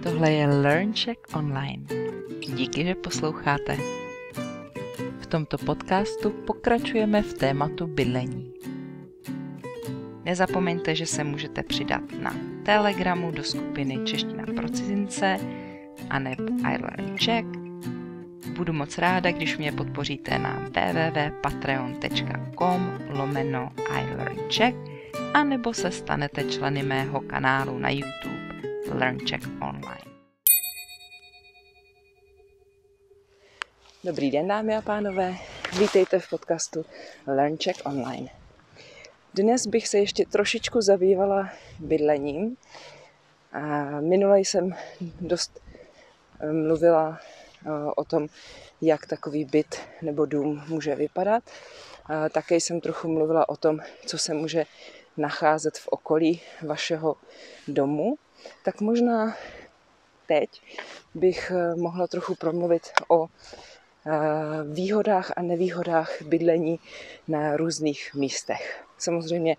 Tohle je LearnCheck Online. Díky, že posloucháte. V tomto podcastu pokračujeme v tématu bydlení. Nezapomeňte, že se můžete přidat na Telegramu do skupiny Čeština pro cizince aneb iLearnCheck. Budu moc ráda, když mě podpoříte na www.patreon.com/iLearnCheck anebo se stanete členy mého kanálu na YouTube LearnCheck Online. Dobrý den, dámy a pánové, vítejte v podcastu LearnCheck Online. Dnes bych se ještě trošičku zabývala bydlením. Minule jsem dost mluvila o tom, jak takový byt nebo dům může vypadat. Také jsem trochu mluvila o tom, co se může nacházet v okolí vašeho domu. Tak možná teď bych mohla trochu promluvit o výhodách a nevýhodách bydlení na různých místech. Samozřejmě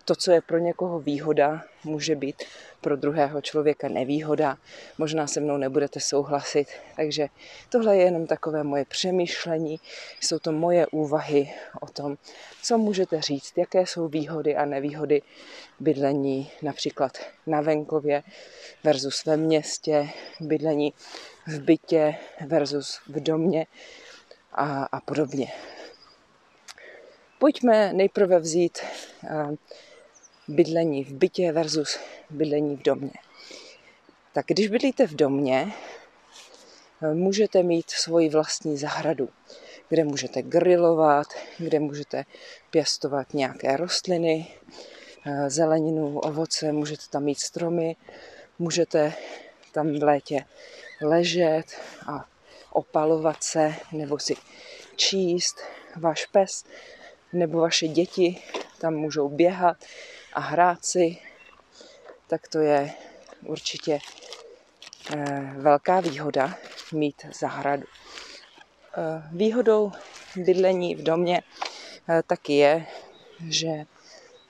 to, co je pro někoho výhoda, může být pro druhého člověka nevýhoda. Možná se mnou nebudete souhlasit, takže tohle je jenom takové moje přemýšlení. Jsou to moje úvahy o tom, co můžete říct, jaké jsou výhody a nevýhody bydlení například na venkově versus ve městě, bydlení v bytě versus v domě a podobně. Pojďme nejprve vzít bydlení v bytě versus bydlení v domě. Tak když bydlíte v domě, můžete mít svoji vlastní zahradu, kde můžete grilovat, kde můžete pěstovat nějaké rostliny, zeleninu, ovoce, můžete tam mít stromy, můžete tam v létě ležet a opalovat se, nebo si číst. Váš pes nebo vaše děti tam můžou běhat a hrát si. Tak to je určitě velká výhoda mít zahradu. Výhodou bydlení v domě taky je, že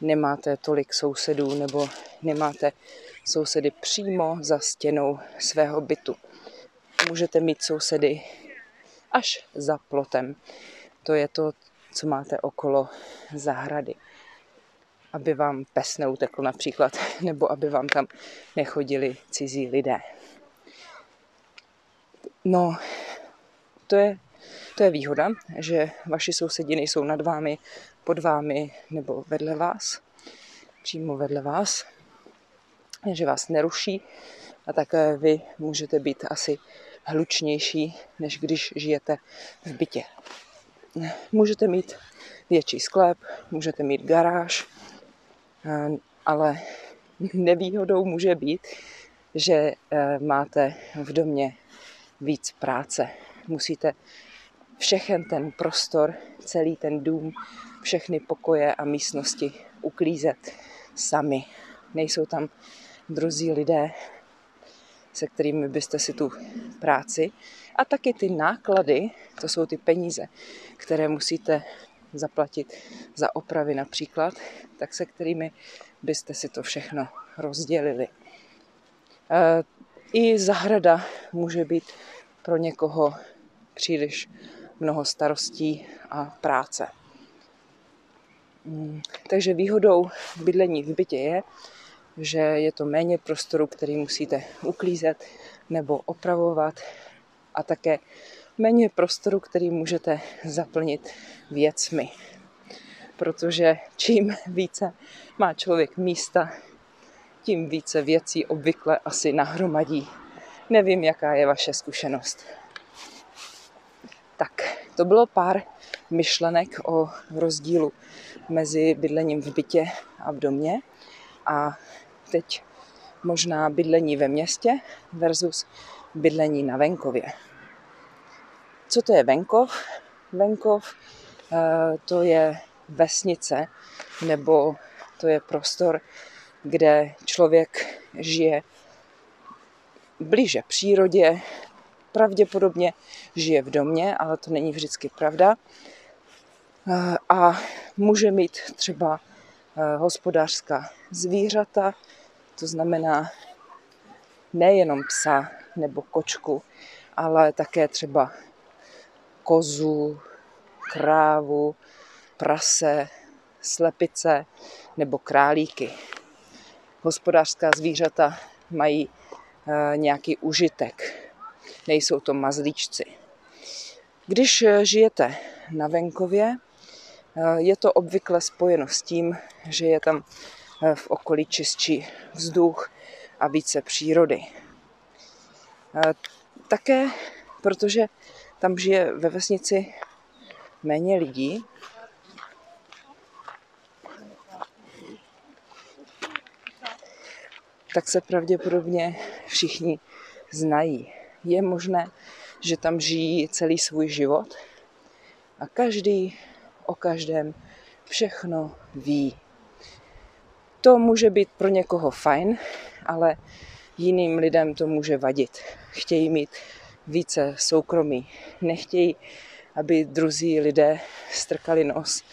nemáte tolik sousedů nebo nemáte sousedy přímo za stěnou svého bytu. Můžete mít sousedy až za plotem. To je to, co máte okolo zahrady. Aby vám pes neutekl například, nebo aby vám tam nechodili cizí lidé. No, to je výhoda, že vaši sousedi nejsou nad vámi, pod vámi nebo vedle vás, přímo vedle vás, že vás neruší a také vy můžete být asi hlučnější, než když žijete v bytě. Můžete mít větší sklep, můžete mít garáž, ale nevýhodou může být, že máte v domě víc práce. Musíte všechen ten prostor, celý ten dům, všechny pokoje a místnosti uklízet sami. Nejsou tam druzí lidé, se kterými byste si tu práci a taky ty náklady, to jsou ty peníze, které musíte zaplatit za opravy například, tak se kterými byste si to všechno rozdělili. I zahrada může být pro někoho příliš mnoho starostí a práce. Takže výhodou bydlení v bytě je, že je to méně prostoru, který musíte uklízet nebo opravovat a také méně prostoru, který můžete zaplnit věcmi. Protože čím více má člověk místa, tím více věcí obvykle asi nahromadí. Nevím, jaká je vaše zkušenost. Tak, to bylo pár myšlenek o rozdílu mezi bydlením v bytě a v domě. A teď možná bydlení ve městě versus bydlení na venkově. Co to je venkov? Venkov to je vesnice, nebo to je prostor, kde člověk žije blíže přírodě, pravděpodobně žije v domě, ale to není vždycky pravda. A může mít třeba hospodářská zvířata, to znamená nejenom psa nebo kočku, ale také třeba kozu, krávu, prase, slepice nebo králíky. Hospodářská zvířata mají nějaký užitek, nejsou to mazlíčci. Když žijete na venkově, je to obvykle spojeno s tím, že je tam v okolí čistší vzduch a více přírody. Také protože tam žije ve vesnici méně lidí, tak se pravděpodobně všichni znají. Je možné, že tam žijí celý svůj život a každý o každém všechno ví. To může být pro někoho fajn, ale jiným lidem to může vadit. Chtějí mít více soukromí. Nechtějí, aby druzí lidé strkali nos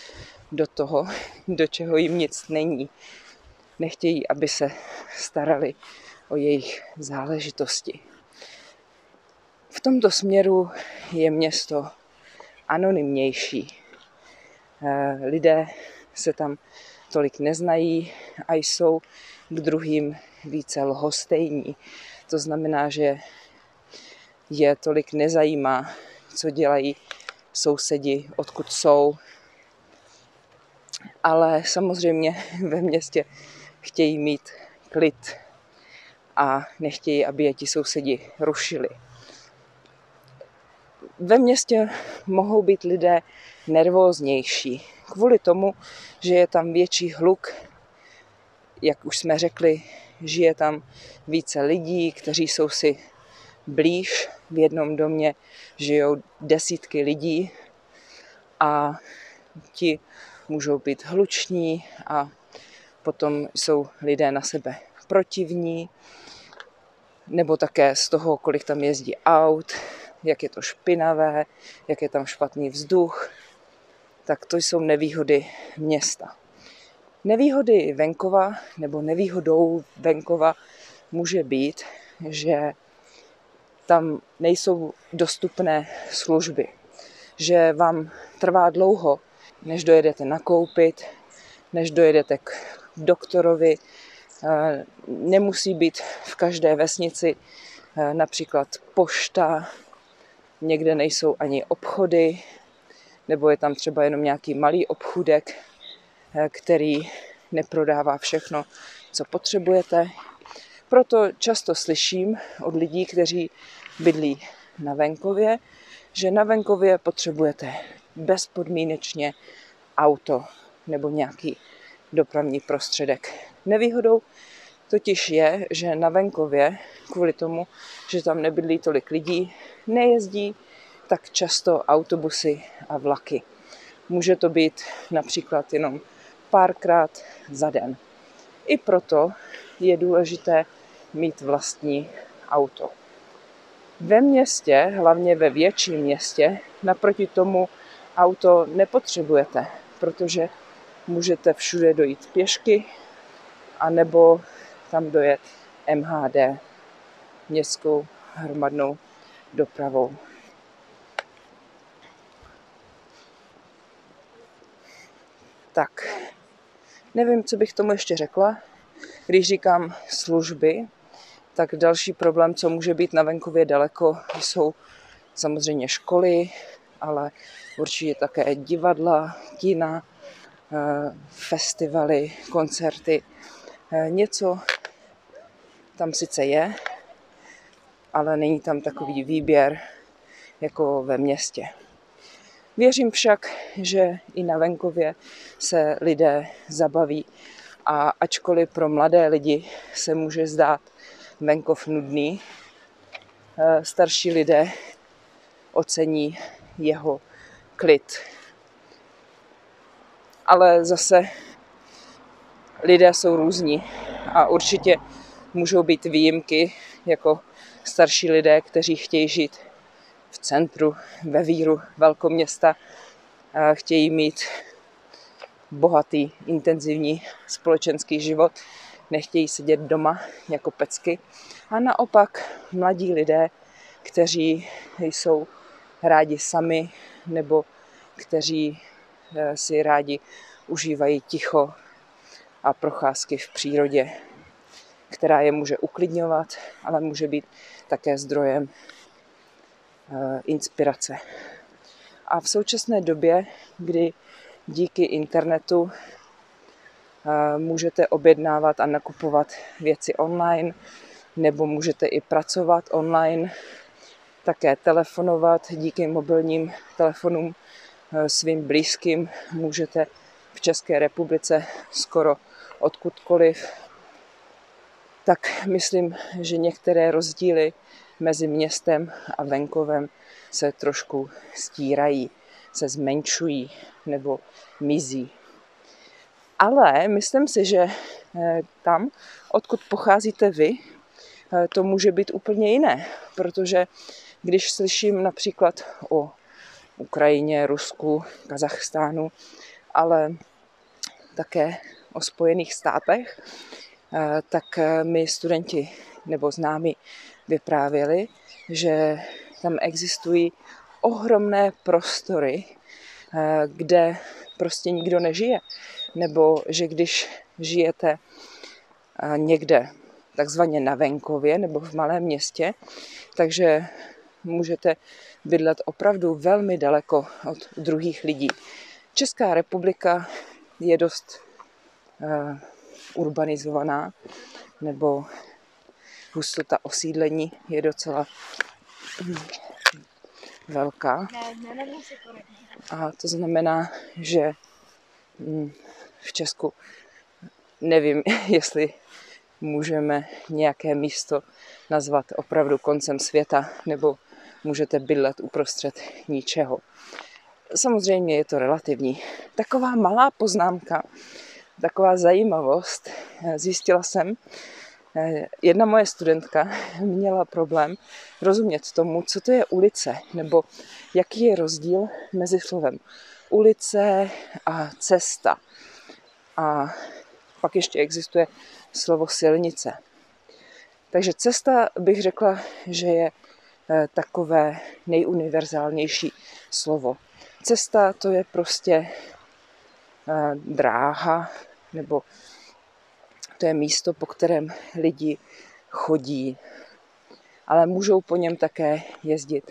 do toho, do čeho jim nic není. Nechtějí, aby se starali o jejich záležitosti. V tomto směru je město anonymnější. Lidé se tam tolik neznají a jsou k druhým více lhostejní. To znamená, že je tolik nezajímá, co dělají sousedi, odkud jsou. Ale samozřejmě ve městě chtějí mít klid a nechtějí, aby je ti sousedi rušili. Ve městě mohou být lidé nervóznější kvůli tomu, že je tam větší hluk. Jak už jsme řekli, žije tam více lidí, kteří jsou si blíž. V jednom domě žijou desítky lidí a ti můžou být hluční a potom jsou lidé na sebe protivní, nebo také z toho, kolik tam jezdí aut, jak je to špinavé, jak je tam špatný vzduch, tak to jsou nevýhody města. Nevýhody venkova nebo nevýhodou venkova může být, že tam nejsou dostupné služby, že vám trvá dlouho, než dojedete nakoupit, než dojedete k doktorovi. Nemusí být v každé vesnici například pošta, někde nejsou ani obchody, nebo je tam třeba jenom nějaký malý obchůdek, který neprodává všechno, co potřebujete. Proto často slyším od lidí, kteří bydlí na venkově, že na venkově potřebujete bezpodmínečně auto nebo nějaký dopravní prostředek. Nevýhodou totiž je, že na venkově, kvůli tomu, že tam nebydlí tolik lidí, nejezdí tak často autobusy a vlaky. Může to být například jenom párkrát za den. I proto je důležité mít vlastní auto. Ve městě, hlavně ve větším městě, naproti tomu auto nepotřebujete, protože můžete všude dojít pěšky, anebo tam dojet MHD, městskou hromadnou dopravou. Tak, nevím, co bych tomu ještě řekla. Když říkám služby, tak další problém, co může být na venkově daleko, jsou samozřejmě školy, ale určitě také divadla, kina, festivaly, koncerty. Něco tam sice je, ale není tam takový výběr jako ve městě. Věřím však, že i na venkově se lidé zabaví a ačkoliv pro mladé lidi se může zdát venkov nudný, starší lidé ocení jeho klid. Ale zase lidé jsou různí a určitě můžou být výjimky, jako starší lidé, kteří chtějí žít v centru, ve víru velkoměsta, chtějí mít bohatý, intenzivní společenský život, nechtějí sedět doma jako pecky, A naopak mladí lidé, kteří jsou rádi sami nebo kteří si rádi užívají ticho a procházky v přírodě, která je může uklidňovat, ale může být také zdrojem inspirace. A v současné době, kdy díky internetu můžete objednávat a nakupovat věci online, nebo můžete i pracovat online, také telefonovat díky mobilním telefonům svým blízkým, můžete v České republice skoro odkudkoliv, tak myslím, že některé rozdíly mezi městem a venkovem se trošku stírají, se zmenšují nebo mizí. Ale myslím si, že tam, odkud pocházíte vy, to může být úplně jiné, protože když slyším například o Ukrajině, Rusku, Kazachstánu, ale také o Spojených státech, tak mi studenti nebo známí vyprávěli, že tam existují ohromné prostory, kde prostě nikdo nežije. Nebo že když žijete někde takzvaně na venkově nebo v malém městě, takže můžete bydlet opravdu velmi daleko od druhých lidí. Česká republika je dost urbanizovaná, nebo hustota osídlení je docela velká. A to znamená, že v Česku nevím, jestli můžeme nějaké místo nazvat opravdu koncem světa, nebo můžete bydlet uprostřed ničeho. Samozřejmě je to relativní. Taková malá poznámka, taková zajímavost. Zjistila jsem, jedna moje studentka měla problém rozumět tomu, co to je ulice, nebo jaký je rozdíl mezi slovem ulice a cesta. A pak ještě existuje slovo silnice. Takže cesta bych řekla, že je takové nejuniverzálnější slovo. Cesta to je prostě dráha, nebo to je místo, po kterém lidi chodí, ale můžou po něm také jezdit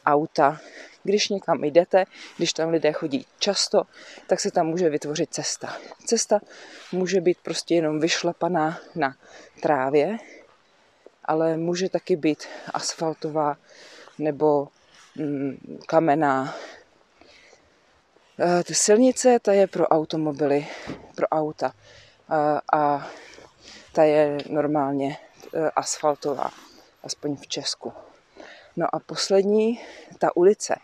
auta. Když někam jdete, když tam lidé chodí často, tak se tam může vytvořit cesta. Cesta může být prostě jenom vyšlapaná na trávě, ale může taky být asfaltová nebo kamenná. Ta silnice, ta je pro automobily, pro auta a ta je normálně asfaltová, aspoň v Česku. No a poslední, ta ulice.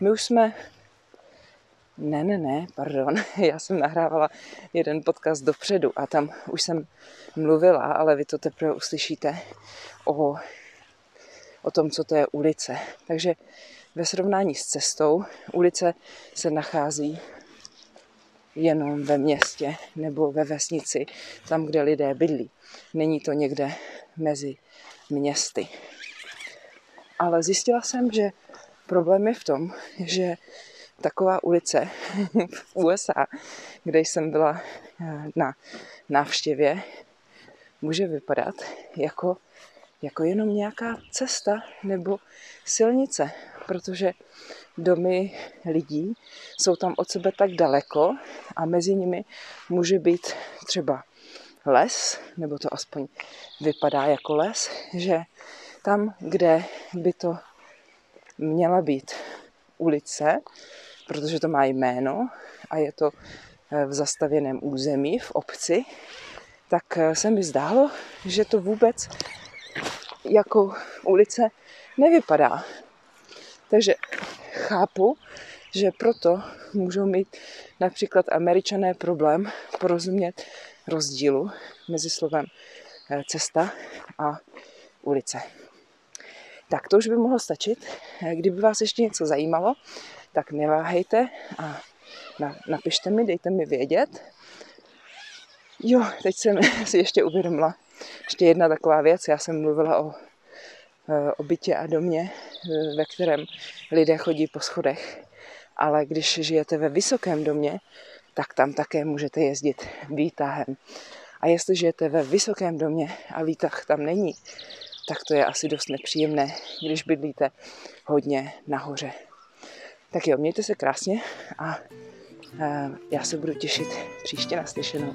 My už jsme... Pardon, já jsem nahrávala jeden podcast dopředu a tam už jsem mluvila, ale vy to teprve uslyšíte o tom, co to je ulice. Takže ve srovnání s cestou, ulice se nachází jenom ve městě nebo ve vesnici, tam, kde lidé bydlí. Není to někde mezi městy. Ale zjistila jsem, že problém je v tom, že taková ulice v USA, kde jsem byla na návštěvě, může vypadat jako jenom nějaká cesta nebo silnice, protože domy lidí jsou tam od sebe tak daleko a mezi nimi může být třeba les, nebo to aspoň vypadá jako les, že tam, kde by to měla být ulice, protože to má jméno a je to v zastavěném území, v obci, tak se mi zdálo, že to vůbec jako ulice nevypadá. Takže chápu, že proto můžou mít například Američané problém porozumět rozdílu mezi slovem cesta a ulice. Tak to už by mohlo stačit. Kdyby vás ještě něco zajímalo, tak neváhejte a napište mi, dejte mi vědět. Jo, teď jsem si ještě uvědomila, Ještě jedna taková věc, já jsem mluvila o bytě a domě, ve kterém lidé chodí po schodech, ale když žijete ve vysokém domě, tak tam také můžete jezdit výtahem. A jestli žijete ve vysokém domě a výtah tam není, tak to je asi dost nepříjemné, když bydlíte hodně nahoře. Tak jo, mějte se krásně a já se budu těšit příště naslyšenou.